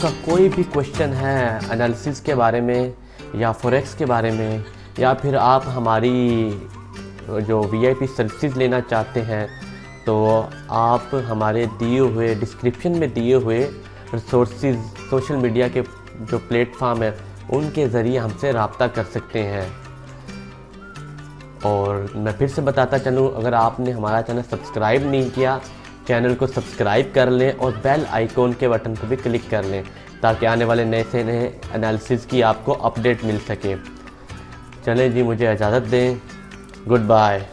आपका कोई भी क्वेश्चन है एनालिसिस के बारे में या फॉरेक्स के बारे में, या फिर आप हमारी जो वीआईपी सर्विसेज लेना चाहते हैं, तो आप हमारे दिए हुए डिस्क्रिप्शन में दिए हुए रिसोर्सेज सोशल मीडिया के जो प्लेटफॉर्म है उनके ज़रिए हमसे रब्ता कर सकते हैं। और मैं फिर से बताता चलूँ, अगर आपने हमारा चैनल सब्सक्राइब नहीं किया, चैनल को सब्सक्राइब कर लें और बेल आइकॉन के बटन पर भी क्लिक कर लें, ताकि आने वाले नए से नए एनालिसिस की आपको अपडेट मिल सके। चलें जी, मुझे इजाज़त दें। Good bye.